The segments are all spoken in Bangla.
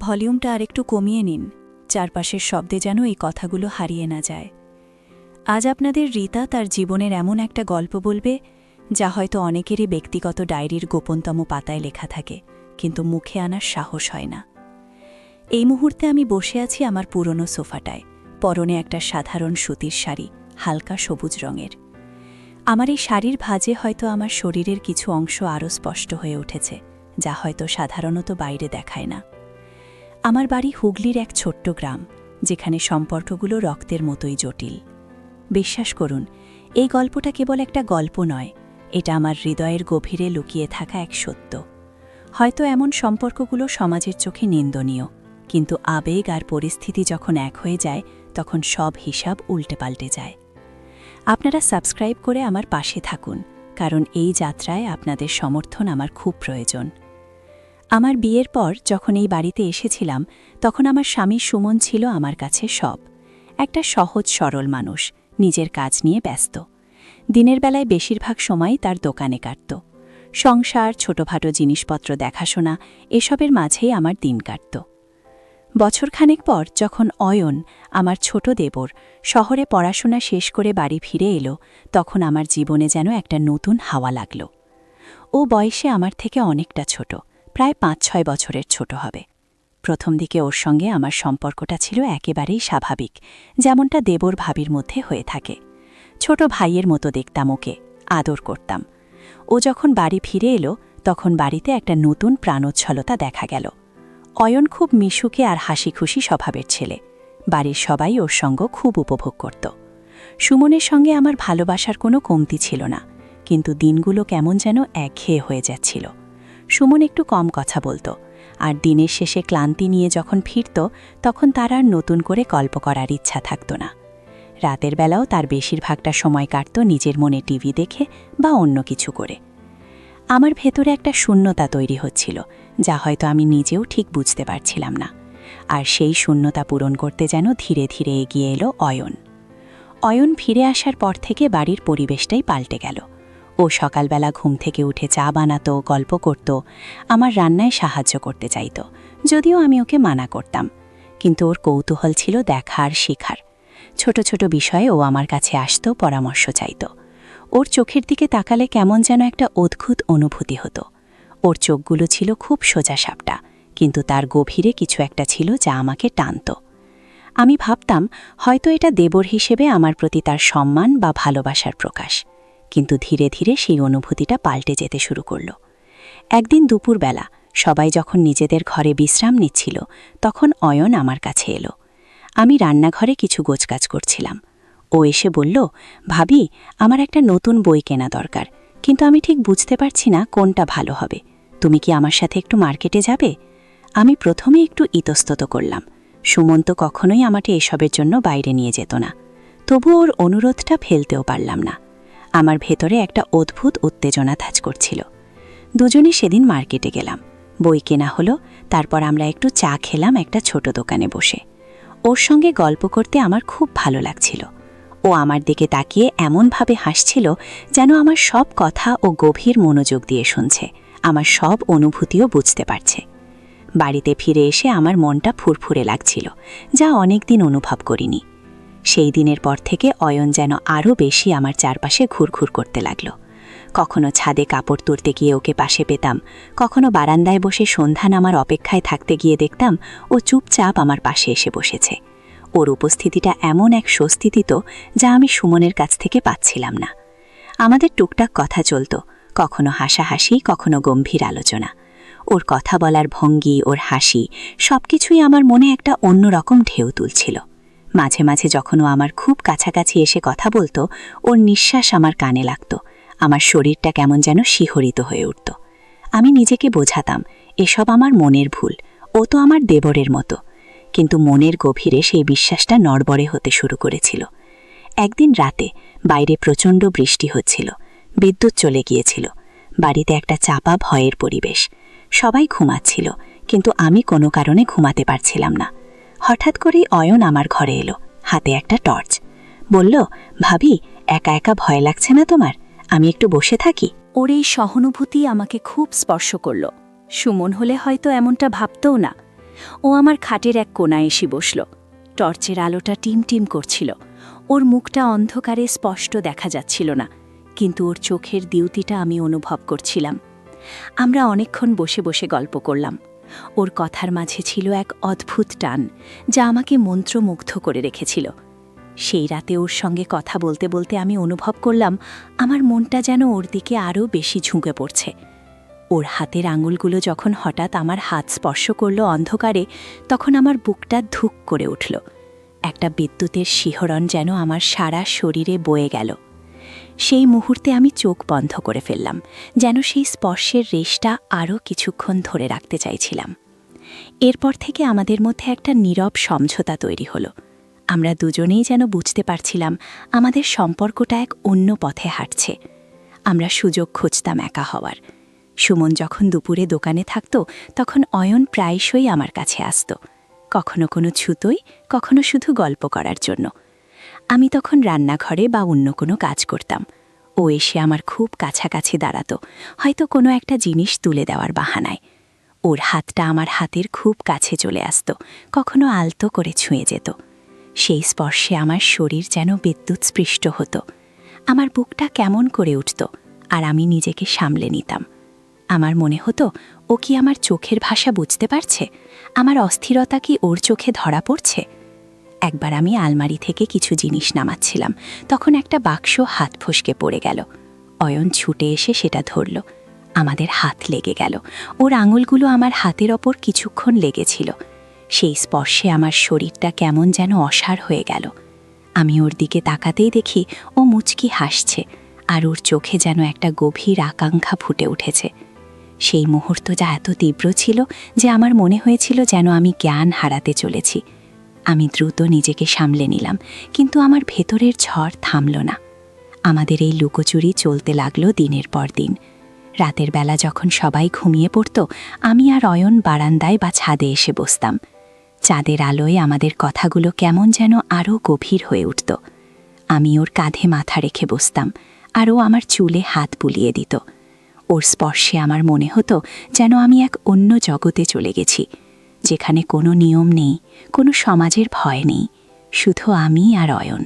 ভলিউমটা আরেকটু কমিয়ে নিন, চারপাশের শব্দে যেন এই কথাগুলো হারিয়ে না যায়। আজ আপনাদের রীতা তার জীবনের এমন একটা গল্প বলবে যা হয়তো অনেকেরই ব্যক্তিগত ডায়েরির গোপনতম পাতায় লেখা থাকে, কিন্তু মুখে আনার সাহস হয় না। এই মুহূর্তে আমি বসে আছি আমার পুরনো সোফাটায়, পরনে একটা সাধারণ সুতির শাড়ি, হালকা সবুজ রঙের। আমার এই শাড়ির ভাঁজে হয়তো আমার শরীরের কিছু অংশ আরও স্পষ্ট হয়ে উঠেছে, যা হয়তো সাধারণত বাইরে দেখায় না। আমার বাড়ি হুগলির এক ছোট্ট গ্রাম, যেখানে সম্পর্কগুলো রক্তের মতোই জটিল। বিশ্বাস করুন, এই গল্পটা কেবল একটা গল্প নয়, এটা আমার হৃদয়ের গভীরে লুকিয়ে থাকা এক সত্য। হয়তো এমন সম্পর্কগুলো সমাজের চোখে নিন্দনীয়, কিন্তু আবেগ আর পরিস্থিতি যখন এক হয়ে যায়, তখন সব হিসাব উল্টে পাল্টে যায়। আপনারা সাবস্ক্রাইব করে আমার পাশে থাকুন, কারণ এই যাত্রায় আপনাদের সমর্থন আমার খুব প্রয়োজন। আমার বিয়ের পর যখন এই বাড়িতে এসেছিলাম, তখন আমার স্বামী সুমন ছিল আমার কাছে সব। একটা সহজ সরল মানুষ, নিজের কাজ নিয়ে ব্যস্ত। দিনের বেলায় বেশিরভাগ সময় তার দোকানে কাটত। সংসার, ছোটখাটো জিনিসপত্র দেখাশোনা, এসবের মাঝেই আমার দিন কাটত। বছরখানেক পর যখন অয়ন, আমার ছোট দেবর, শহরে পড়াশোনা শেষ করে বাড়ি ফিরে এলো, তখন আমার জীবনে যেন একটা নতুন হাওয়া লাগল। ও বয়সে আমার থেকে অনেকটা ছোট, প্রায় ৫-৬ বছরের ছোট হবে। প্রথম দিকে ওর সঙ্গে আমার সম্পর্কটা ছিল একেবারেই স্বাভাবিক, যেমনটা দেবর ভাবির মধ্যে হয়ে থাকে। ছোট ভাইয়ের মতো দেখতাম ওকে, আদর করতাম। ও যখন বাড়ি ফিরে এলো, তখন বাড়িতে একটা নতুন প্রাণোচ্ছলতা দেখা গেল। অয়ন খুব মিশুকে আর হাসি খুশি স্বভাবের ছেলে। বাড়ির সবাই ওর সঙ্গ খুব উপভোগ করত। সুমনের সঙ্গে আমার ভালোবাসার কোনো কমতি ছিল না, কিন্তু দিনগুলো কেমন যেন একঘেয়ে হয়ে যাচ্ছিল। সুমন একটু কম কথা বলতো, আর দিনের শেষে ক্লান্তি নিয়ে যখন ফিরত, তখন তার আর নতুন করে গল্প করার ইচ্ছা থাকত না। রাতের বেলাও তার বেশিরভাগটা সময় কাটত নিজের মনে টিভি দেখে বা অন্য কিছু করে। আমার ভেতরে একটা শূন্যতা তৈরি হচ্ছিল, যা হয়তো আমি নিজেও ঠিক বুঝতে পারছিলাম না। আর সেই শূন্যতা পূরণ করতে যেন ধীরে ধীরে এগিয়ে এলো অয়ন। অয়ন ফিরে আসার পর থেকে বাড়ির পরিবেশটাই পাল্টে গেল। ও সকালবেলা ঘুম থেকে উঠে চা বানাতো, গল্প করত, আমার রান্নায় সাহায্য করতে চাইত, যদিও আমি ওকে মানা করতাম। কিন্তু ওর কৌতূহল ছিল দেখার, শেখার। ছোট ছোট বিষয়ে ও আমার কাছে আসত, পরামর্শ চাইত। ওর চোখের দিকে তাকালে কেমন যেন একটা অদ্ভুত অনুভূতি হতো। ওর চোখগুলো ছিল খুব সোজাসাপটা, কিন্তু তার গভীরে কিছু একটা ছিল যা আমাকে টানত। আমি ভাবতাম হয়তো এটা দেবর হিসেবে আমার প্রতি তার সম্মান বা ভালোবাসার প্রকাশ, কিন্তু ধীরে ধীরে সেই অনুভূতিটা পাল্টে যেতে শুরু করল। একদিন দুপুরবেলা সবাই যখন নিজেদের ঘরে বিশ্রাম নিচ্ছিল, তখন অয়ন আমার কাছে এলো। আমি রান্নাঘরে কিছু গোছকাজ করছিলাম। ও এসে বলল, ভাবি, আমার একটা নতুন বই কেনা দরকার, কিন্তু আমি ঠিক বুঝতে পারছি না কোনটা ভালো হবে। তুমি কি আমার সাথে একটু মার্কেটে যাবে? আমি প্রথমে একটু ইতস্তত করলাম। সুমন তো কখনোই আমাকে এসবের জন্য বাইরে নিয়ে যেত না, তবু ওর অনুরোধটা ফেলতেও পারলাম না। আমার ভেতরে একটা অদ্ভুত উত্তেজনা কাজ করছিল। দুজনে সেদিন মার্কেটে গেলাম, বই কেনা হলো, তারপর আমরা একটু চা খেলাম একটা ছোট দোকানে বসে। ওর সঙ্গে গল্প করতে আমার খুব ভালো লাগছিল। ও আমার দিকে তাকিয়ে এমনভাবে হাসছিল যেন আমার সব কথা ও গভীর মনোযোগ দিয়ে শুনছে, আমার সব অনুভূতিও বুঝতে পারছে। বাড়িতে ফিরে এসে আমার মনটা ফুরফুরে লাগছিল, যা অনেকদিন অনুভব করিনি। সেই দিনের পর থেকে অয়ন যেন আরও বেশি আমার চারপাশে ঘুরঘুর করতে লাগল। কখনো ছাদে কাপড় তুলতে গিয়ে ওকে পাশে পেতাম, কখনো বারান্দায় বসে সন্ধ্যা নামার অপেক্ষায় থাকতে গিয়ে দেখতাম ও চুপচাপ আমার পাশে এসে বসেছে। ওর উপস্থিতিটা এমন এক স্বস্তি দিত যা আমি সুমনের কাছ থেকে পাচ্ছিলাম না। আমাদের টুকটাক কথা চলত, কখনো হাসাহাসি, কখনো গম্ভীর আলোচনা। ওর কথা বলার ভঙ্গি, ওর হাসি, সবকিছুই আমার মনে একটা অন্যরকম ঢেউ তুলছিল। মাঝে মাঝে যখন ও আমার খুব কাছাকাছি এসে কথা বলতো, ওর নিঃশ্বাস আমার কানে লাগত, আমার শরীরটা কেমন যেন শিহরিত হয়ে উঠত। আমি নিজেকে বোঝাতাম এসব আমার মনের ভুল, ও তো আমার দেবরের মতো। কিন্তু মনের গভীরে সেই বিশ্বাসটা নড়বড়ে হতে শুরু করেছিল। একদিন রাতে বাইরে প্রচণ্ড বৃষ্টি হচ্ছিল, বিদ্যুৎ চলে গিয়েছিল। বাড়িতে একটা চাপা ভয়ের পরিবেশ। সবাই ঘুমাচ্ছিল, কিন্তু আমি কোনো কারণে ঘুমাতে পারছিলাম না। হঠাৎ করেই অয়ন আমার ঘরে এলো, হাতে একটা টর্চ। বলল, ভাবি, একা একা ভয় লাগছে না তোমার? আমি একটু বসে থাকি। ওর এই সহানুভূতি আমাকে খুব স্পর্শ করল। সুমন হলে হয়তো এমনটা ভাবতও না। ও আমার খাটের এক কোণায় এসে বসল। টর্চের আলোটা টিমটিম করছিল। ওর মুখটা অন্ধকারে স্পষ্ট দেখা যাচ্ছিল না, কিন্তু ওর চোখের দ্যুতিটা আমি অনুভব করছিলাম। আমরা অনেকক্ষণ বসে বসে গল্প করলাম। ওর কথার মাঝে ছিল এক অদ্ভুত টান, যা আমাকে মন্ত্রমুগ্ধ করে রেখেছিল। সেই রাতে ওর সঙ্গে কথা বলতে বলতে আমি অনুভব করলাম আমার মনটা যেন ওর দিকে আরও বেশি ঝুঁকে পড়ছে। ওর হাতের আঙুলগুলো যখন হঠাৎ আমার হাত স্পর্শ করল অন্ধকারে, তখন আমার বুকটা ধুক করে উঠল। একটা বিদ্যুতের শিহরণ যেন আমার সারা শরীরে বয়ে গেল। সেই মুহূর্তে আমি চোখ বন্ধ করে ফেললাম, যেন সেই স্পর্শের রেশটা আরও কিছুক্ষণ ধরে রাখতে চাইছিলাম। এরপর থেকে আমাদের মধ্যে একটা নীরব সমঝোতা তৈরি হলো। আমরা দুজনেই যেন বুঝতে পারছিলাম আমাদের সম্পর্কটা এক অন্য পথে হাঁটছে। আমরা সুযোগ খুঁজতাম একা হওয়ার। সুমন যখন দুপুরে দোকানে থাকত, তখন অয়ন প্রায়শই আমার কাছে আসত, কখনো কোনো ছুতোই, কখনো শুধু গল্প করার জন্য। আমি তখন রান্নাঘরে বা অন্য কোনো কাজ করতাম। ও এসে আমার খুব কাছাকাছি দাঁড়াতো, হয়তো কোনো একটা জিনিস তুলে দেওয়ার বাহানায়। ওর হাতটা আমার হাতের খুব কাছে চলে আসত, কখনো আলতো করে ছুঁয়ে যেত। সেই স্পর্শে আমার শরীর যেন বিদ্যুৎ স্পৃষ্ট হতো। আমার বুকটা কেমন করে উঠত, আর আমি নিজেকে সামলে নিতাম। আমার মনে হতো ও কি আমার চোখের ভাষা বুঝতে পারছে, আমার অস্থিরতা কি ওর চোখে ধরা পড়ছে। একবার আমি আলমারি থেকে কিছু জিনিস নামাচ্ছিলাম, তখন একটা বাক্স হাত ফসকে পড়ে গেল। অয়ন ছুটে এসে সেটা ধরল। আমাদের হাত লেগে গেল। ওর আঙুলগুলো আমার হাতের ওপর কিছুক্ষণ লেগেছিল। সেই স্পর্শে আমার শরীরটা কেমন যেন অসাড় হয়ে গেল। আমি ওর দিকে তাকাতেই দেখি ও মুচকি হাসছে, আর ওর চোখে যেন একটা গভীর আকাঙ্ক্ষা ফুটে উঠেছে। সেই মুহূর্তটা এত তীব্র ছিল যে আমার মনে হয়েছিল যেন আমি জ্ঞান হারাতে চলেছি। আমি দ্রুত নিজেকে সামলে নিলাম, কিন্তু আমার ভেতরের ঝড় থামল না। আমাদের এই লুকোচুরি চলতে লাগলো দিনের পর দিন। রাতের বেলা যখন সবাই ঘুমিয়ে পড়ত, আমি আর অয়ন বারান্দায় বা ছাদে এসে বসতাম। চাঁদের আলোয় আমাদের কথাগুলো কেমন যেন আরও গভীর হয়ে উঠত। আমি ওর কাঁধে মাথা রেখে বসতাম, আর ও আমার চুলে হাত বুলিয়ে দিত। ওর স্পর্শে আমার মনে হতো যেন আমি এক অন্য জগতে চলে গেছি, যেখানে কোনো নিয়ম নেই, কোনো সমাজের ভয় নেই, শুধু আমি আর অয়ন।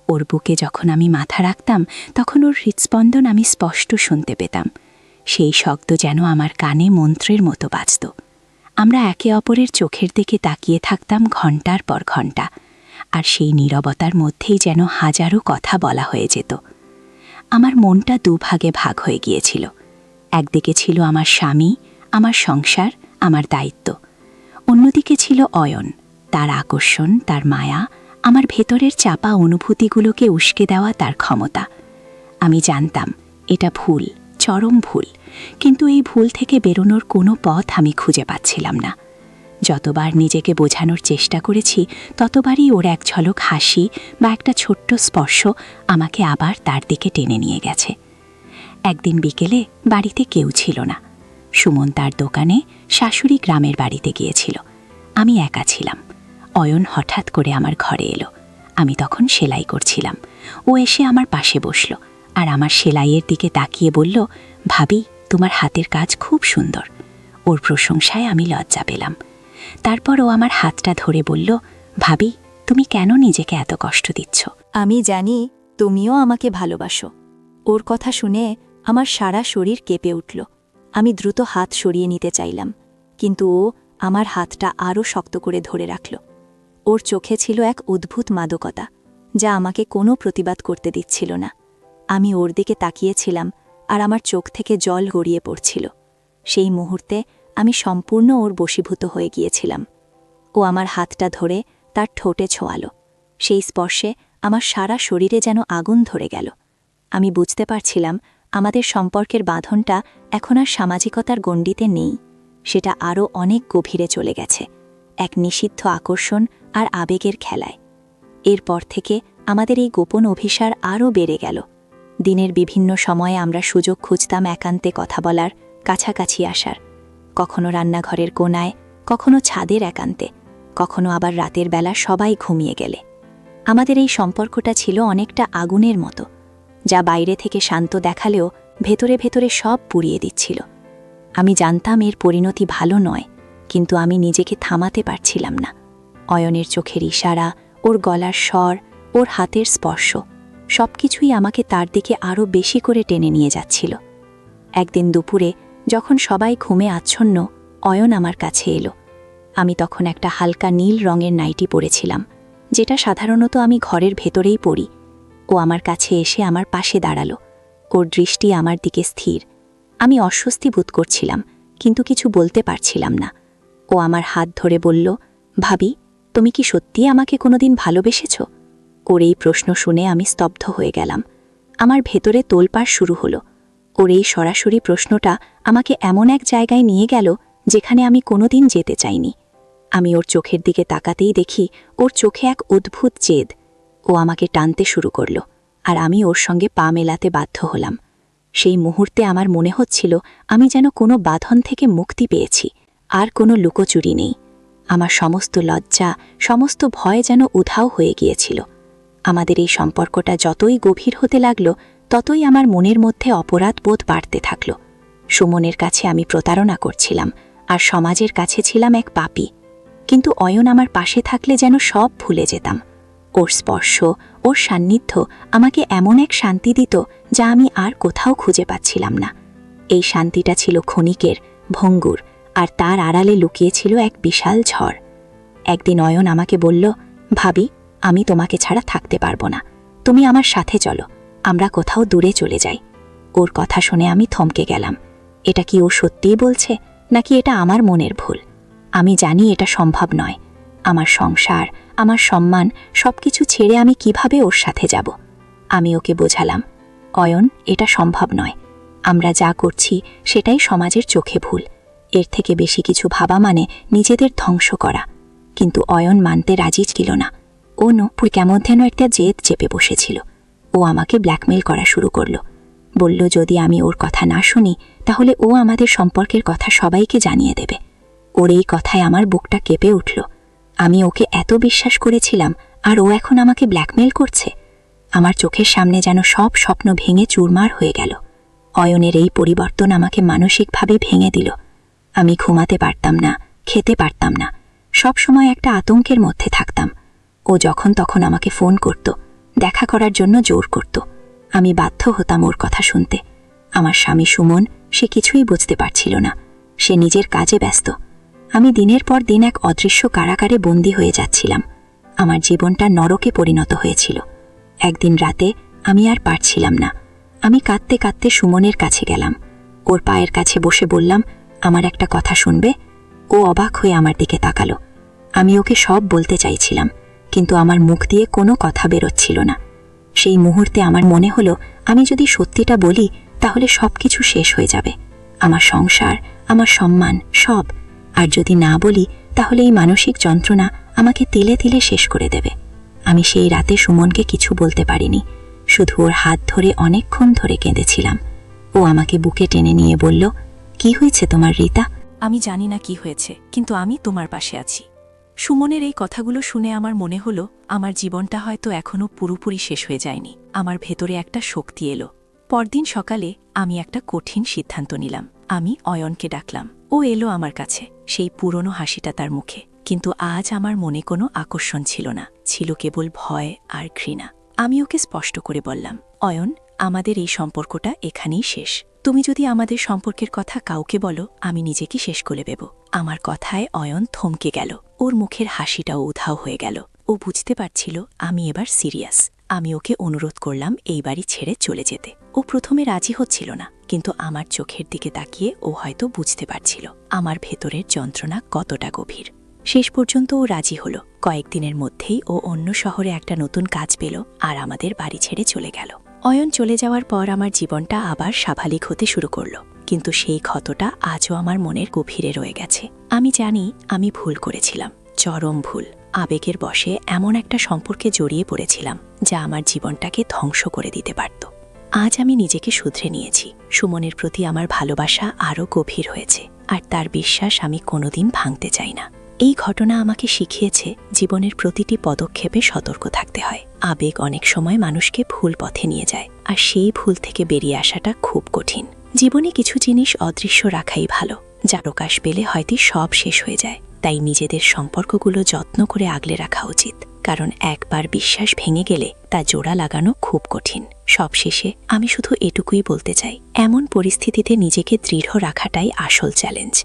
ওর বুকে যখন আমি মাথা রাখতাম, তখন ওর হৃৎস্পন্দন আমি স্পষ্ট শুনতে পেতাম। সেই শব্দ যেন আমার কানে মন্ত্রের মতো বাজত। আমরা একে অপরের চোখের দিকে তাকিয়ে থাকতাম ঘণ্টার পর ঘণ্টা, আর সেই নীরবতার মধ্যেই যেন হাজারো কথা বলা হয়ে যেত। আমার মনটা দুভাগে ভাগ হয়ে গিয়েছিল। একদিকে ছিল আমার স্বামী, আমার সংসার, আমার দায়িত্ব। অন্যদিকে ছিল অয়ন, তার আকর্ষণ, তার মায়া, আমার ভেতরের চাপা অনুভূতিগুলোকে উস্কে দেওয়া তার ক্ষমতা। আমি জানতাম এটা ভুল, চরম ভুল, কিন্তু এই ভুল থেকে বেরোনোর কোনো পথ আমি খুঁজে পাচ্ছিলাম না। যতবার নিজেকে বোঝানোর চেষ্টা করেছি, ততবারই ওর এক ঝলক হাসি বা একটা ছোট্ট স্পর্শ আমাকে আবার তার দিকে টেনে নিয়ে গেছে। একদিন বিকেলে বাড়িতে কেউ ছিল না। সুমন তার দোকানে, শাশুড়ি গ্রামের বাড়িতে গিয়েছিল। আমি একা ছিলাম। অয়ন হঠাৎ করে আমার ঘরে এলো। আমি তখন সেলাই করছিলাম। ও এসে আমার পাশে বসল, আর আমার সেলাইয়ের দিকে তাকিয়ে বলল, ভাবি, তোমার হাতের কাজ খুব সুন্দর। ওর প্রশংসায় আমি লজ্জা পেলাম। তারপর ও আমার হাতটা ধরে বলল, ভাবি, তুমি কেন নিজেকে এত কষ্ট দিচ্ছ? আমি জানি তুমিও আমাকে ভালোবাসো। ওর কথা শুনে আমার সারা শরীর কেঁপে উঠল। আমি দ্রুত হাত সরিয়ে নিতে চাইলাম, কিন্তু ও আমার হাতটা আরও শক্ত করে ধরে রাখল। ওর চোখে ছিল এক অদ্ভুত মাদকতা, যা আমাকে কোনো প্রতিবাদ করতে দিচ্ছিল না। আমি ওর দিকে তাকিয়েছিলাম, আর আমার চোখ থেকে জল গড়িয়ে পড়ছিল। সেই মুহূর্তে আমি সম্পূর্ণ ওর বশীভূত হয়ে গিয়েছিলাম। ও আমার হাতটা ধরে তার ঠোঁটে ছোঁয়ালো। সেই স্পর্শে আমার সারা শরীরে যেন আগুন ধরে গেল। আমি বুঝতে পারছিলাম আমাদের সম্পর্কের বাঁধনটা এখন আর সামাজিকতার গণ্ডিতে নেই, সেটা আরও অনেক গভীরে চলে গেছে, এক নিষিদ্ধ আকর্ষণ আর আবেগের খেলায়। এরপর থেকে আমাদের এই গোপন অভিসার আরও বেড়ে গেল। দিনের বিভিন্ন সময়ে আমরা সুযোগ খুঁজতাম একান্তে কথা বলার, কাছাকাছি আসার। কখনো রান্নাঘরের কোণায়, কখনো ছাদের একান্তে, কখনো আবার রাতের বেলা সবাই ঘুমিয়ে গেলে। আমাদের এই সম্পর্কটা ছিল অনেকটা আগুনের মতো, যা বাইরে থেকে শান্ত দেখালেও ভেতরে ভেতরে সব পুড়িয়ে দিচ্ছিল। আমি জানতাম এর পরিণতি ভালো নয়, কিন্তু আমি নিজেকে থামাতে পারছিলাম না। অয়নের চোখের ইশারা, ওর গলার স্বর, ওর হাতের স্পর্শ সবকিছুই আমাকে তার দিকে আরও বেশি করে টেনে নিয়ে যাচ্ছিল। একদিন দুপুরে যখন সবাই ঘুমে আচ্ছন্ন, অয়ন আমার কাছে এলো। আমি তখন একটা হালকা নীল রঙের নাইটি পরেছিলাম, যেটা সাধারণত আমি ঘরের ভেতরেই পরি। ও আমার কাছে এসে আমার পাশে দাঁড়ালো। ওর দৃষ্টি আমার দিকে স্থির। আমি অস্বস্তি বোধ করছিলাম, কিন্তু কিছু বলতে পারছিলাম না। ও আমার হাত ধরে বলল, ভাবি, তুমি কি সত্যিই আমাকে কোনোদিন ভালোবেসেছ? ওর এই প্রশ্ন শুনে আমি স্তব্ধ হয়ে গেলাম। আমার ভেতরে তোলপাড় শুরু হলো। ওর এই সরাসরি প্রশ্নটা আমাকে এমন এক জায়গায় নিয়ে গেল যেখানে আমি কোনোদিন যেতে চাইনি। আমি ওর চোখের দিকে তাকাতেই দেখি ওর চোখে এক অদ্ভুত জেদ। ও আমাকে টানতে শুরু করল, আর আমি ওর সঙ্গে পা মেলাতে বাধ্য হলাম। সেই মুহূর্তে আমার মনে হচ্ছিল আমি যেন কোনো বাঁধন থেকে মুক্তি পেয়েছি, আর কোনো লুকোচুরি নেই। আমার সমস্ত লজ্জা, সমস্ত ভয় যেন উধাও হয়ে গিয়েছিল। আমাদের এই সম্পর্কটা যতই গভীর হতে লাগল, ততই আমার মনের মধ্যে অপরাধ বোধ বাড়তে থাকল। সুমনের কাছে আমি প্রতারণা করছিলাম, আর সমাজের কাছে ছিলাম এক পাপী। কিন্তু অয়ন আমার পাশে থাকলে যেন সব ভুলে যেতাম। ওর স্পর্শ, ওর সান্নিধ্য আমাকে এমন এক শান্তি দিত যা আমি আর কোথাও খুঁজে পাচ্ছিলাম না। এই শান্তিটা ছিল ক্ষণিকের, ভঙ্গুর, আর তার আড়ালে লুকিয়েছিল এক বিশাল ঝড়। একদিন অয়ন আমাকে বলল, ভাবি, আমি তোমাকে ছাড়া থাকতে পারবো না, তুমি আমার সাথে চলো, আমরা কোথাও দূরে চলে যাই। ওর কথা শুনে আমি থমকে গেলাম। এটা কি ও সত্যিই বলছে, নাকি এটা আমার মনের ভুল? আমি জানি এটা সম্ভব নয়। আমার সংসার, আমার সম্মান সবকিছু ছেড়ে আমি কিভাবে ওর সাথে যাব? আমি ওকে বোঝালাম, অয়ন, এটা সম্ভব নয়। আমরা যা করছি সেটাই সমাজের চোখে ভুল। এর থেকে বেশি কিছু ভাবা মানে নিজেদের ধ্বংস করা। কিন্তু অয়ন মানতে রাজি ছিল না। ও কেমন যেন একটা জেদ চেপে বসেছিল। ও আমাকে ব্ল্যাকমেল করা শুরু করল। বলল, যদি আমি ওর কথা না শুনি তাহলে ও আমাদের সম্পর্কের কথা সবাইকে জানিয়ে দেবে। ওর এই কথায় আমার বুকটা কেঁপে উঠল। আমি ওকে এত বিশ্বাস করেছিলাম, আর ও এখন আমাকে ব্ল্যাকমেল করছে। আমার চোখের সামনে যেন সব স্বপ্ন ভেঙে চুরমার হয়ে গেল। অয়নের এই পরিবর্তন আমাকে মানসিকভাবে ভেঙে দিল। আমি ঘুমাতে পারতাম না, খেতে পারতাম না, সব সময় একটা আতঙ্কের মধ্যে থাকতাম। ও যখন তখন আমাকে ফোন করত, দেখা করার জন্য জোর করত। আমি বাধ্য হতাম ওর কথা শুনতে। আমার স্বামী সুমন, সে কিছুই বুঝতে পারছিল না। সে নিজের কাজে ব্যস্ত। আমি দিনের পর দিন এক অদৃশ্য কারাগারে বন্দী হয়ে যাচ্ছিলাম। আমার জীবনটা নরকে পরিণত হয়েছিল। একদিন রাতে আমি আর পারছিলাম না। আমি কাঁদতে কাঁদতে সুমনের কাছে গেলাম। ওর পায়ের কাছে বসে বললাম, আমার একটা কথা শুনবে? ও অবাক হয়ে আমার দিকে তাকালো। আমি ওকে সব বলতে চাইছিলাম, কিন্তু আমার মুখ দিয়ে কোনো কথা বেরোচ্ছিল না। সেই মুহূর্তে আমার মনে হলো, আমি যদি সত্যিটা বলি তাহলে সব কিছু শেষ হয়ে যাবে। আমার সংসার, আমার সম্মান, সব। আর যদি না বলি তাহলে এই মানসিক যন্ত্রণা আমাকে তিলে তিলে শেষ করে দেবে। আমি সেই রাতে সুমনকে কিছু বলতে পারিনি। শুধু ওর হাত ধরে অনেকক্ষণ ধরে কেঁদেছিলাম। ও আমাকে বুকে টেনে নিয়ে বলল, কি হয়েছে তোমার রীতা? আমি জানি না কি হয়েছে, কিন্তু আমি তোমার পাশে আছি। সুমনের এই কথাগুলো শুনে আমার মনে হলো আমার জীবনটা হয়তো এখনও পুরোপুরি শেষ হয়ে যায়নি। আমার ভেতরে একটা শক্তি এলো। পরদিন সকালে আমি একটা কঠিন সিদ্ধান্ত নিলাম। আমি অয়নকে ডাকলাম। ও এলো আমার কাছে, সেই পুরনো হাসিটা তার মুখে। কিন্তু আজ আমার মনে কোনো আকর্ষণ ছিল না, ছিল কেবল ভয় আর ঘৃণা। আমি ওকে স্পষ্ট করে বললাম, অয়ন, আমাদের এই সম্পর্কটা এখানেই শেষ। তুমি যদি আমাদের সম্পর্কের কথা কাউকে বলো, আমি নিজেকে শেষ করে দেব। আমার কথায় অয়ন থমকে গেল। ওর মুখের হাসিটাও উধাও হয়ে গেল। ও বুঝতে পারছিল আমি এবার সিরিয়াস। আমি ওকে অনুরোধ করলাম এই বাড়ি ছেড়ে চলে যেতে। ও প্রথমে রাজি হচ্ছিল না, কিন্তু আমার চোখের দিকে তাকিয়ে ও হয়তো বুঝতে পারছিল আমার ভেতরের যন্ত্রণা কতটা গভীর। শেষ পর্যন্ত ও রাজি হলো। কয়েকদিনের মধ্যেই ও অন্য শহরে একটা নতুন কাজ পেল, আর আমাদের বাড়ি ছেড়ে চলে গেল। অয়ন চলে যাওয়ার পর আমার জীবনটা আবার স্বাভাবিক হতে শুরু করল, কিন্তু সেই ক্ষতটা আজও আমার মনের গভীরে রয়ে গেছে। আমি জানি আমি ভুল করেছিলাম, চরম ভুল। আবেগের বশে এমন একটা সম্পর্কে জড়িয়ে পড়েছিলাম যা আমার জীবনটাকে ধ্বংস করে দিতে পারত। আজ আমি নিজেকে শুধরে নিয়েছি। সুমনের প্রতি আমার ভালোবাসা আরও গভীর হয়েছে, আর তার বিশ্বাস আমি কোনোদিন ভাঙতে চাই না। এই ঘটনা আমাকে শিখিয়েছে জীবনের প্রতিটি পদক্ষেপে সতর্ক থাকতে হয়। আবেগ অনেক সময় মানুষকে ভুল পথে নিয়ে যায়, আর সেই ভুল থেকে বেরিয়ে আসাটা খুব কঠিন। জীবনে কিছু জিনিস অদৃশ্য রাখাই ভালো। প্রকাশ পেলে হয়তো সব শেষ হয়ে যায়। তাই নিজেদের সম্পর্কগুলো যত্ন করে আগলে রাখা উচিত, কারণ একবার বিশ্বাস ভেঙে গেলে তা জোড়া লাগানো খুব কঠিন। সবশেষে আমি শুধু এটুকুই বলতে চাই, এমন পরিস্থিতিতে নিজেকে দৃঢ় রাখাটাই আসল চ্যালেঞ্জ।